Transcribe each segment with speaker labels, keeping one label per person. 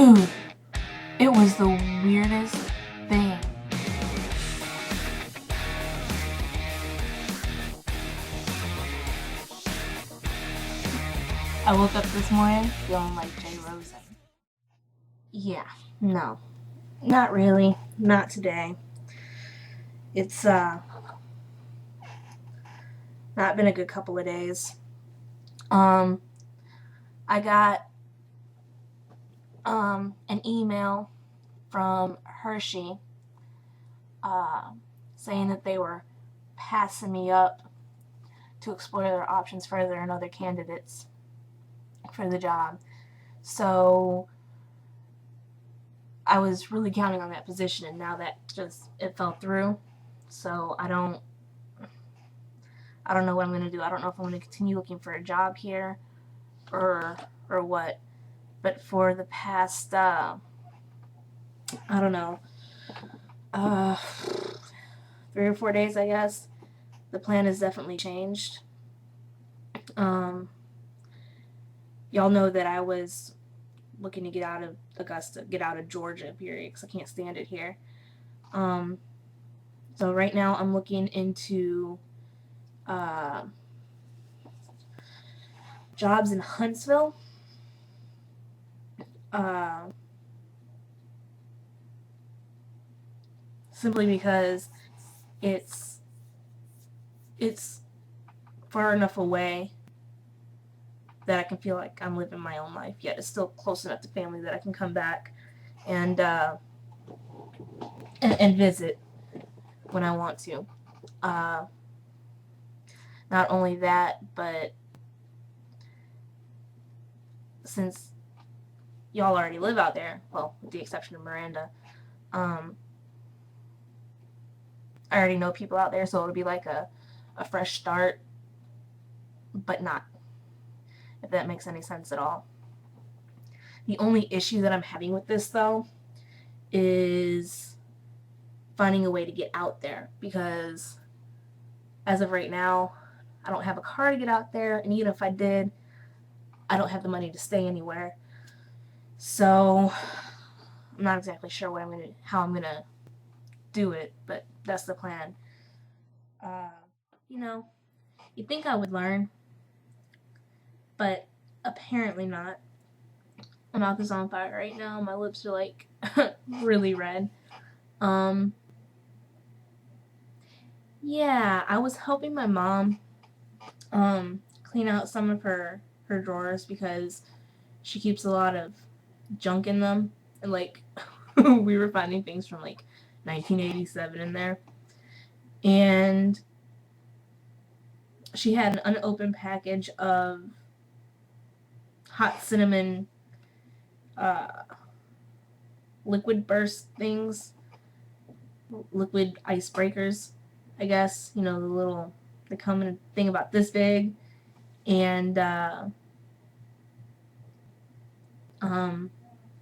Speaker 1: Dude, it was the weirdest thing. I woke up this morning feeling like Jay Rosen. Yeah, no, not really. Not today. It's not been a good couple of days. I got an email from Hershey saying that they were passing me up to explore their options further and other candidates for the job. So I was really counting on that position, and now that it fell through. So I don't know what I'm gonna do. I don't know if I'm gonna continue looking for a job here or what. But for the past I don't know, 3 or 4 days, I guess, the plan has definitely changed. Y'all know that I was looking to get out of Augusta, get out of Georgia, period, because I can't stand it here. So right now I'm looking into jobs in Huntsville. Simply because it's far enough away that I can feel like I'm living my own life, yet it's still close enough to family that I can come back and visit when I want to. Not only that, but since y'all already live out there, well, with the exception of Miranda, I already know people out there, so it'll be like a fresh start, but not, if that makes any sense at all. The only issue that I'm having with this, though, is finding a way to get out there, because as of right now, I don't have a car to get out there, and even if I did, I don't have the money to stay anywhere. So I'm not exactly sure how I'm gonna do it, but that's the plan. You'd think I would learn, but apparently not. My mouth is on fire right now. My lips are like really red. Yeah, I was helping my mom clean out some of her drawers because she keeps a lot of junk in them, and like we were finding things from like 1987 in there, and she had an unopened package of hot cinnamon liquid burst things, liquid icebreakers, I guess. They come in a thing about this big, and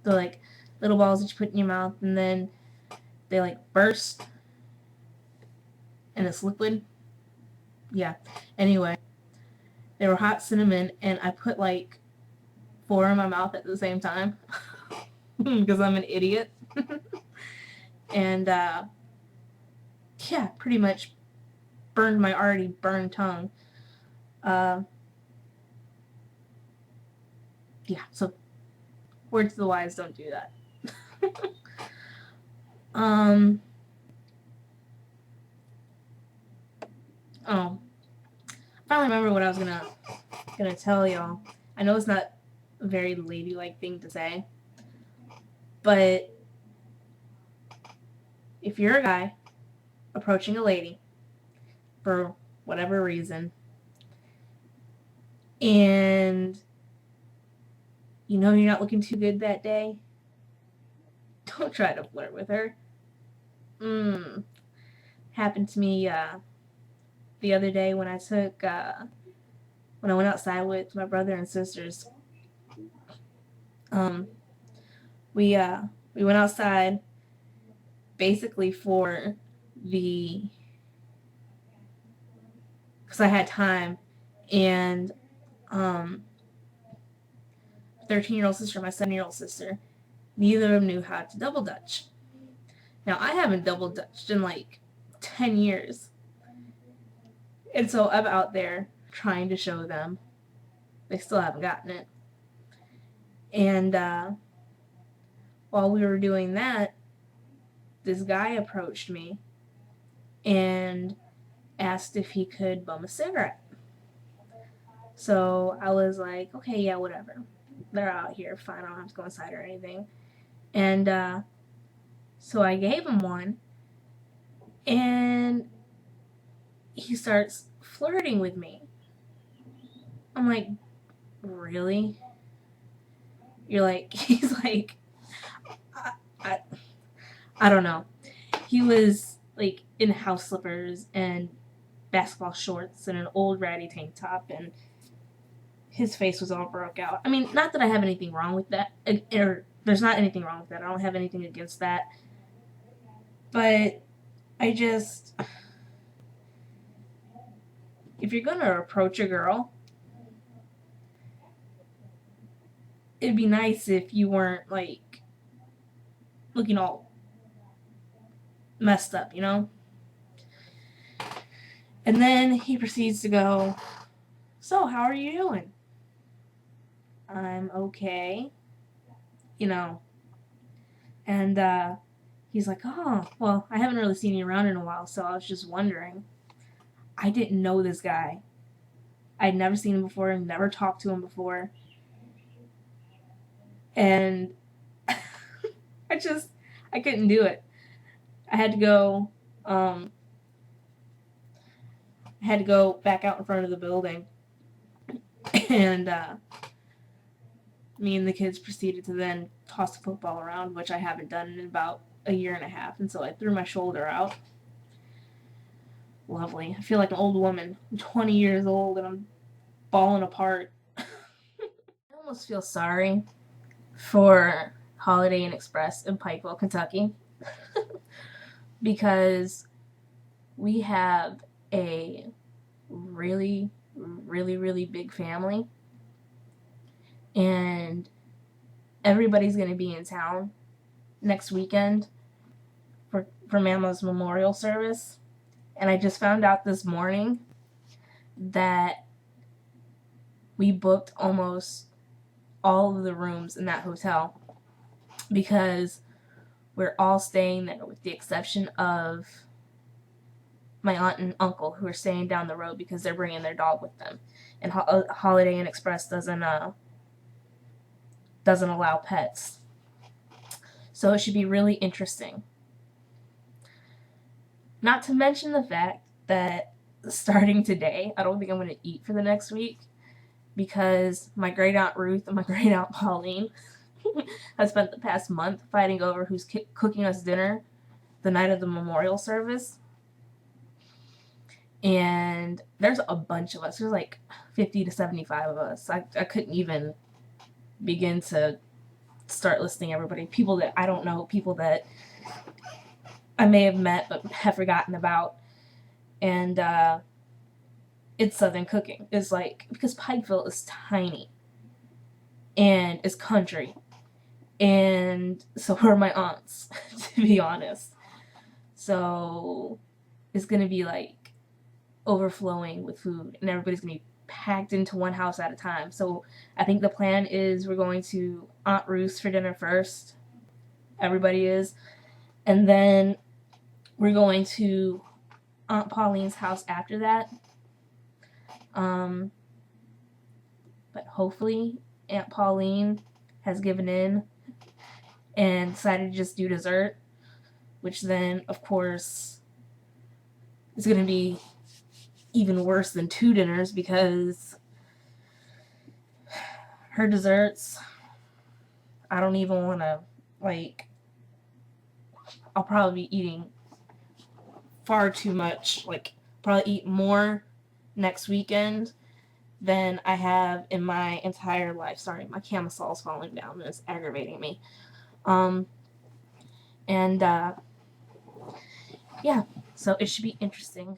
Speaker 1: they're like little balls that you put in your mouth, and then they like burst, and it's liquid. Yeah. Anyway, they were hot cinnamon, and I put like 4 in my mouth at the same time because I'm an idiot. And yeah, pretty much burned my already burned tongue. Yeah, so words to the wise, don't do that. Oh, I finally remember what I was gonna tell y'all. I know it's not a very ladylike thing to say, but if you're a guy approaching a lady for whatever reason, and you're not looking too good that day, don't try to flirt with her. Happened to me the other day when I went outside with my brother and sisters. We went outside basically because I had time, and 13-year-old sister, my 7-year-old sister, neither of them knew how to double dutch. Now, I haven't double dutched in like 10 years. And so I'm out there trying to show them. They still haven't gotten it. And while we were doing that, this guy approached me and asked if he could bum a cigarette. So I was like, okay, yeah, whatever. They're out here, fine, I don't have to go inside or anything. And so I gave him one, and he starts flirting with me. I'm like, really? You're like, he's like, I don't know. He was like in house slippers and basketball shorts and an old ratty tank top, and his face was all broke out. I mean, not that I have anything wrong with that, or there's not anything wrong with that. I don't have anything against that. But I just, if you're gonna approach a girl, it'd be nice if you weren't like looking all messed up, you know? And then he proceeds to go, so how are you doing? I'm okay, you know. And he's like, oh, well, I haven't really seen you around in a while, so I was just wondering. I didn't know this guy. I'd never seen him before, never talked to him before. And I couldn't do it. I had to go back out in front of the building. And me and the kids proceeded to then toss the football around, which I haven't done in about a year and a half. And so I threw my shoulder out. Lovely. I feel like an old woman. I'm 20 years old and I'm falling apart. I almost feel sorry for Holiday Inn Express in Pikeville, Kentucky. Because we have a really, really, really big family. And everybody's going to be in town next weekend for Mama's memorial service. And I just found out this morning that we booked almost all of the rooms in that hotel because we're all staying there with the exception of my aunt and uncle who are staying down the road because they're bringing their dog with them. And Holiday Inn Express doesn't allow pets. So it should be really interesting. Not to mention the fact that starting today, I don't think I'm going to eat for the next week because my great aunt Ruth and my great aunt Pauline have spent the past month fighting over who's cooking us dinner the night of the memorial service. And there's a bunch of us. There's like 50 to 75 of us. I couldn't even begin to start listing everybody. People that I don't know, people that I may have met but have forgotten about. And it's Southern cooking. It's like, because Pikeville is tiny and it's country. And so are my aunts, to be honest. So it's going to be like overflowing with food and everybody's going to be packed into one house at a time. So I think the plan is we're going to Aunt Ruth's for dinner first. Everybody is. And then we're going to Aunt Pauline's house after that. But hopefully Aunt Pauline has given in and decided to just do dessert, which then, of course, is going to be even worse than 2 dinners because her desserts, I don't even want to, like, I'll probably be eating far too much, like, probably eat more next weekend than I have in my entire life. Sorry, my camisol's falling down and it's aggravating me. Yeah, so it should be interesting.